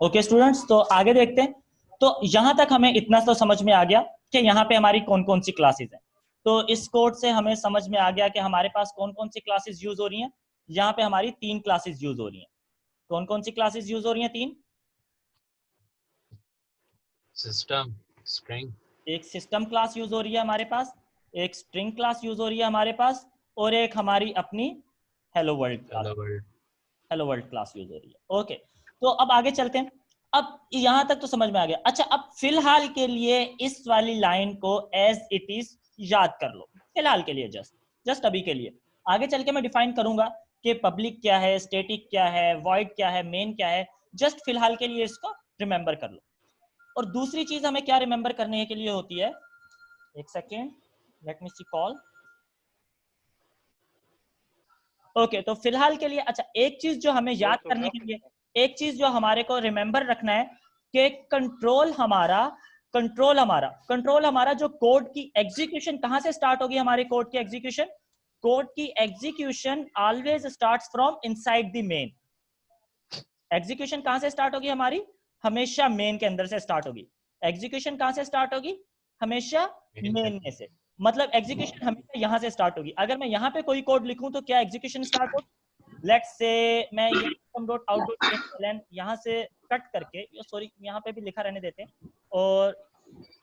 Okay students, तो आगे देखते हैं। तो यहां तक हमें इतना तो समझ में आ गया कि यहाँ पे हमारी कौन कौन सी क्लासेस हैं। तो इस कोड से हमें समझ में आ गया कि हमारे पास कौन कौन सी क्लासेस यूज हो रही हैं। यहाँ पे हमारी 3 क्लासेस यूज हो रही हैं। कौन कौन सी क्लासेस यूज हो रही हैं? 3। System, string. एक सिस्टम क्लास यूज हो रही है हमारे पास, एक स्ट्रिंग क्लास यूज हो रही है हमारे पास, और एक हमारी अपनी hello world class, hello world. Hello world class use हो रही है। ओके, तो अब आगे चलते हैं। अब यहां तक तो समझ में आ गया। अच्छा, अब फिलहाल के लिए इस वाली लाइन को एज इट इज याद कर लो, फिलहाल के लिए, जस्ट जस्ट अभी के लिए। आगे चल के मैं डिफाइन करूंगा कि पब्लिक क्या है, स्टैटिक क्या है, वॉइड क्या है, मेन क्या है। जस्ट फिलहाल के लिए इसको रिमेंबर कर लो। और दूसरी चीज हमें क्या रिमेंबर करने के लिए होती है, एक सेकेंड, लेट मी सी कॉल। ओके, तो फिलहाल के लिए अच्छा, एक चीज जो हमें याद करने के लिए, एक चीज जो हमारे को रिमेंबर रखना है कि कंट्रोल हमारा जो कोड की एग्जीक्यूशन कहां से स्टार्ट होगी, हमारे कोड की execution always starts from inside the main. Execution कहां से स्टार्ट होगी हमारी? हमेशा मेन के अंदर से स्टार्ट होगी। एग्जीक्यूशन कहां से स्टार्ट होगी? हमेशा मेन में से। मतलब एग्जीक्यूशन हमेशा यहां से स्टार्ट होगी। अगर मैं यहाँ पे कोई कोड लिखूं तो क्या एग्जीक्यूशन स्टार्ट होगी? लेट्स से मैं ये system.out.println यहाँ से कट करके, सॉरी यहाँ पे भी लिखा रहने देते हैं, और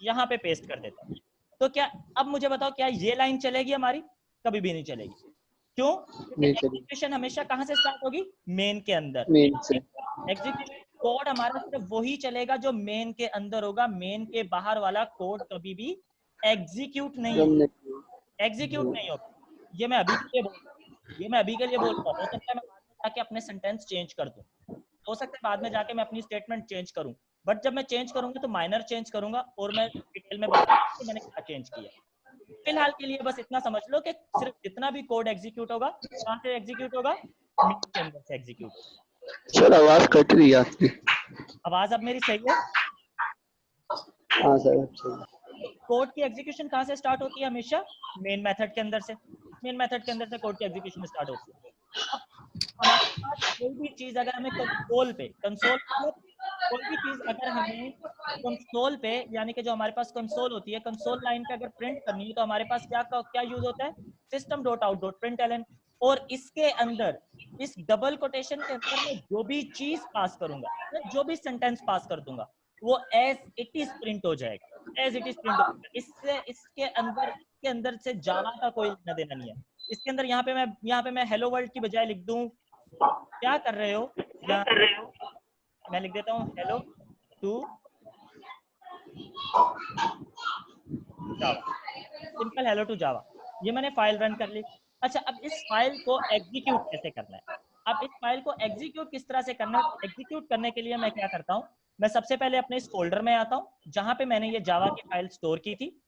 यहाँ पे पेस्ट कर देता हूँ। तो क्या, अब मुझे बताओ, क्या ये लाइन चलेगी हमारी? कभी भी नहीं चलेगी। क्यों? क्योंकि नहीं चली एग्जीक्यूशन हमेशा कहाँ से स्टार्ट होगी? मेन के अंदर। मेन से। एग्जीक्यूशन कोड हमारा सिर्फ वही चलेगा जो मेन के अंदर होगा। मेन के बाहर वाला कोड कभी भी एग्जीक्यूट नहीं होगा। ये मैं अभी के लिए बोल रहा हूँ। हो सकता है मैं बाद में जाके अपने सेंटेंस चेंज कर दूं, हो सकता है बाद में जाके मैं अपनी स्टेटमेंट चेंज करूं, बट जब मैं चेंज करूंगा तो माइनर चेंज करूंगा, और मैं डिटेल में बताऊंगा कि मैंने क्या चेंज किया। फिलहाल के लिए बस इतना समझ लो कि सिर्फ जितना भी कोड एग्जीक्यूट होगा, कहां से एग्जीक्यूट होगा? मेन के अंदर से एग्जीक्यूट होगा। सर आवाज कट रही है आपकी। आवाज अब मेरी सही है? हाँ सर अब सही। कोड की एग्जीक्यूशन कहां से स्टार्ट होती है? हमेशा मेन मेथड के अंदर से। मेन मेथड के अंदर से कोड की एग्जीक्यूशन स्टार्ट होती है। अब हमारे पास कोई भी चीज अगर हमें कंसोल मतलब कोई भी चीज अगर हमें कंसोल पे, यानी कि जो हमारे पास कंसोल होती है, कंसोल लाइन पे अगर प्रिंट करनी है, तो हमारे पास क्या क्या यूज होता है? system.out.println। और इसके अंदर, इस डबल कोटेशन के अंदर मैं जो भी चीज पास करूंगा, मैं जो भी सेंटेंस पास कर दूंगा, वो एज इट इज प्रिंट हो जाएगा। एज इट इज प्रिंट हो जाएगा। इससे इसके अंदर से जावा का कोई लेना देना नहीं है। इसके अंदर यहाँ पे मैं हेलो वर्ल्ड की बजाय लिख दूं, क्या कर रहे हो, या मैं लिख देता हूँ hello to Java, simple hello to Java. ये मैंने फाइल रन कर ली। अच्छा, अब इस फाइल को एग्जीक्यूट कैसे करना है? अब इस फाइल को एग्जीक्यूट किस तरह से करना है? एग्जीक्यूट करने के लिए मैं क्या करता हूँ, मैं सबसे पहले अपने इस फोल्डर में आता हूँ जहां पे मैंने ये जावा की फाइल स्टोर की थी।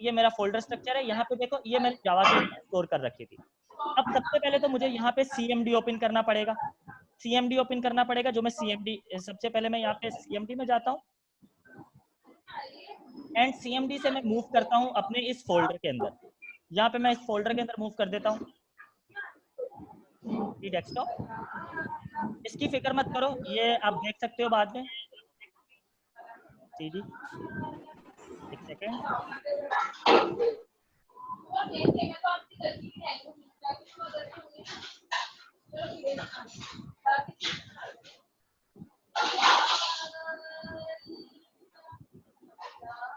ये मेरा फोल्डर स्ट्रक्चर है। यहाँ पे देखो, ये मैंने जावा की स्टोर कर रखी थी। अब सबसे पहले तो मुझे यहाँ पे CMD ओपन करना पड़ेगा। CMD ओपन करना पड़ेगा, जो मैं CMD, सबसे पहले मैं यहाँ पे CMD में जाता हूँ, एंड CMD से मैं मूव करता हूँ अपने इस फोल्डर के अंदर। यहाँ पे मैं इस फोल्डर के अंदर मूव कर देता हूँ, डेस्कटॉप। इसकी फिक्र मत करो, ये आप देख सकते हो बाद में। CD, एक सेकेंड।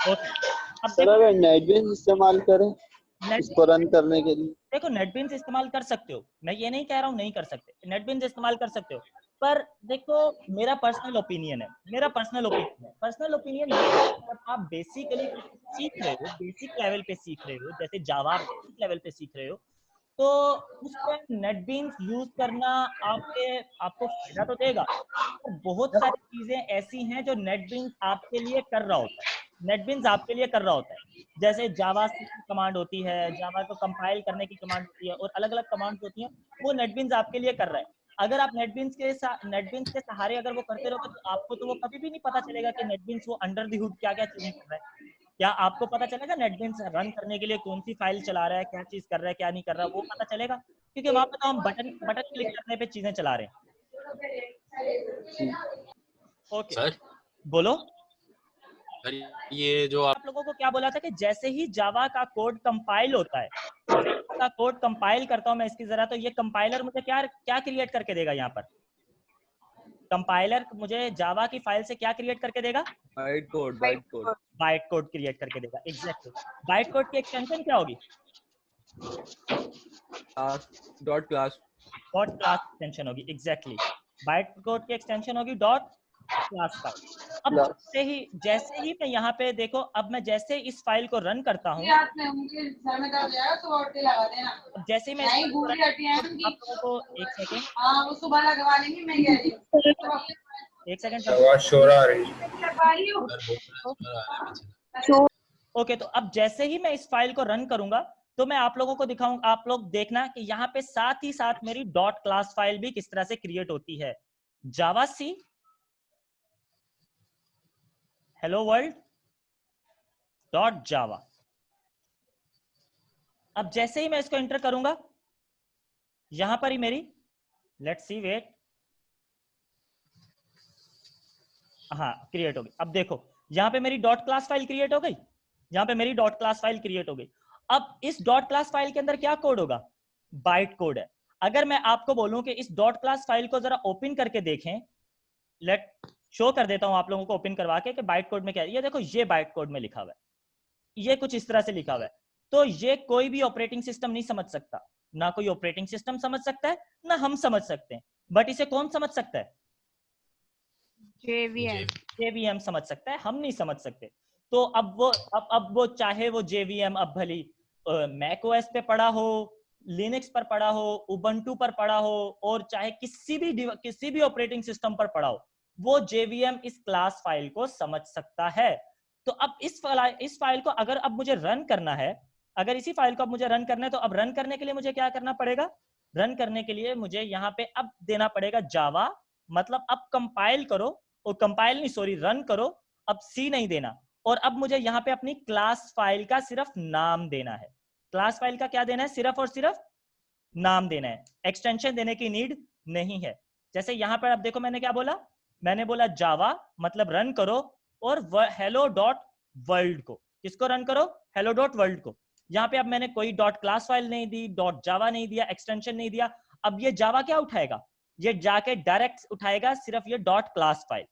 ओके, अब सर देखो, अगर नेटबीन्स इस्तेमाल करें इसको नेटबीन्स, रन करने के लिए। देखो नेटबीन्स इस्तेमाल कर सकते हो, मैं ये नहीं कह रहा हूँ नहीं कर सकते, नेटबीन्स इस्तेमाल कर सकते हो। पर देखो, मेरा पर्सनल ओपिनियन है, पर्सनल ओपिनियन ये है कि जब आप बेसिकली सीख रहे हो, बेसिक लेवल पे सीख रहे हो, जैसे जावा बेसिक लेवल पे सीख रहे हो, तो उस पर नेटबीन्स यूज करना आपको फायदा तो देगा। और बहुत सारी चीजें ऐसी हैं जो नेटबीन्स आपके लिए कर रहा होता है। नेटबीन्स आपके लिए कर रहा होता है, जैसे जावा की कमांड होती है, जावा को कंपाइल करने की कमांड होती है, और अलग अलग कमांड्स होती हैं, वो नेटबीन्स आपके लिए कर रहा है। अगर आप नेटबीन्स के सहारे अगर वो करते रहोगे, तो आपको तो वो कभी भी नहीं पता चलेगा कि नेटबीन्स वो अंडर द हुड क्या क्या चीजें कर रहा है। क्या आपको पता चलेगा नेटबीन्स रन करने के लिए कौन सी फाइल चला रहा है, क्या चीज कर रहा है, क्या नहीं कर रहा, वो पता चलेगा? क्योंकि वहां पे तो हम बटन बटन क्लिक करने पे चीजें चला रहे हैं। ओके सर बोलो। सर ये जो आप लोगों को क्या बोला था कि जैसे ही जावा का कोड कंपाइल होता है, का कोड कंपाइल करता हूं मैं इसकी जरा, तो ये कंपाइलर मुझे क्या क्या क्रिएट करके देगा? यहाँ पर कंपाइलर मुझे जावा की फाइल से क्या क्रिएट करके देगा? Byte code byte code create करके देगा। एग्जैक्टली। बाइट कोड की एक्सटेंशन क्या होगी? डॉट क्लास एक्सटेंशन होगी। एग्जैक्टली। बाइट कोड की एक्सटेंशन होगी डॉट क्लास फाइल। अब जैसे ही मैं यहाँ पे देखो, अब मैं जैसे इस फाइल को रन करता हूँ, जैसे ही मैं आप लोगों को एक सेकेंड शोर आ रही ओके। तो अब जैसे ही मैं इस फाइल को रन करूंगा तो मैं आप लोगों को दिखाऊंगा, आप लोग देखना कि यहाँ पे साथ ही साथ मेरी डॉट क्लास फाइल भी किस तरह से क्रिएट होती है। जावा सी हेलो वर्ल्ड डॉट जावा। अब जैसे ही मैं इसको एंटर करूंगा, यहां पर ही मेरी लेट्स सी वेट, हाँ क्रिएट हो गई। अब देखो यहां पे मेरी डॉट क्लास फाइल क्रिएट हो गई, यहां पे मेरी डॉट क्लास फाइल क्रिएट हो गई। अब इस डॉट क्लास फाइल के अंदर क्या कोड होगा? बाइट कोड है। अगर मैं आपको बोलूं कि इस डॉट क्लास फाइल को जरा ओपन करके देखें, लेट शो कर देता हूं आप लोगों को ओपन करवा के कि बाइट कोड में क्या है। ये देखो, ये बाइट कोड में लिखा हुआ है, ये कुछ इस तरह से लिखा हुआ है। तो ये कोई भी ऑपरेटिंग सिस्टम नहीं समझ सकता, ना कोई ऑपरेटिंग सिस्टम समझ सकता है, ना हम समझ सकते हैं। बट इसे कौन समझ सकता है? JVM समझ सकता है, हम नहीं समझ सकते। तो अब वो चाहे वो JVM अब भली मैक ओएस पे पड़ा हो, लिनक्स पर पड़ा हो, उबंटू पर पड़ा हो, और चाहे किसी भी ऑपरेटिंग सिस्टम पर पड़ा हो, वो JVM इस क्लास फाइल को समझ सकता है। तो अब इस फाइल को अगर अब मुझे रन करना है, अगर इसी फाइल को अब मुझे रन करना है, तो अब रन करने के लिए मुझे क्या करना पड़ेगा? रन करने के लिए मुझे यहाँ पे अब देना पड़ेगा जावा, मतलब अब कंपाइल करो, और कंपाइल नहीं सॉरी रन करो, अब सी नहीं देना। और अब मुझे यहाँ पे अपनी क्लास फाइल का सिर्फ नाम देना है। क्लास फाइल का क्या देना है? सिर्फ और सिर्फ नाम देना है, एक्सटेंशन देने की नीड नहीं है। जैसे यहाँ पर अब देखो मैंने क्या बोला, मैंने बोला जावा मतलब रन करो, और हेलो डॉट वर्ल्ड को, किसको रन करो? हेलो डॉट वर्ल्ड को। यहाँ पे अब मैंने कोई डॉट क्लास फाइल नहीं दी, डॉट जावा नहीं दिया, एक्सटेंशन नहीं दिया। अब ये जावा क्या उठाएगा? ये जाके डायरेक्ट उठाएगा सिर्फ ये डॉट क्लास फाइल,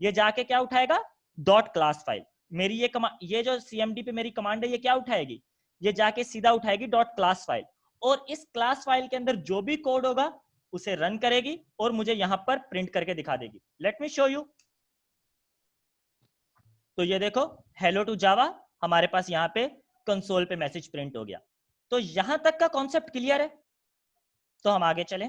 ये जाके क्या उठाएगा? Dot class file. मेरी ये जो CMD पे मेरी कमांड है, ये क्या उठाएगी? ये जाके सीधा उठाएगी डॉट क्लास फाइल, और इस क्लास फाइल के अंदर जो भी कोड होगा उसे रन करेगी और मुझे यहां पर प्रिंट करके दिखा देगी। Let me show you. तो ये देखो, हेलो टू जावा, हमारे पास यहाँ पे कंसोल पे मैसेज प्रिंट हो गया। तो यहां तक का कॉन्सेप्ट क्लियर है? तो हम आगे चलें।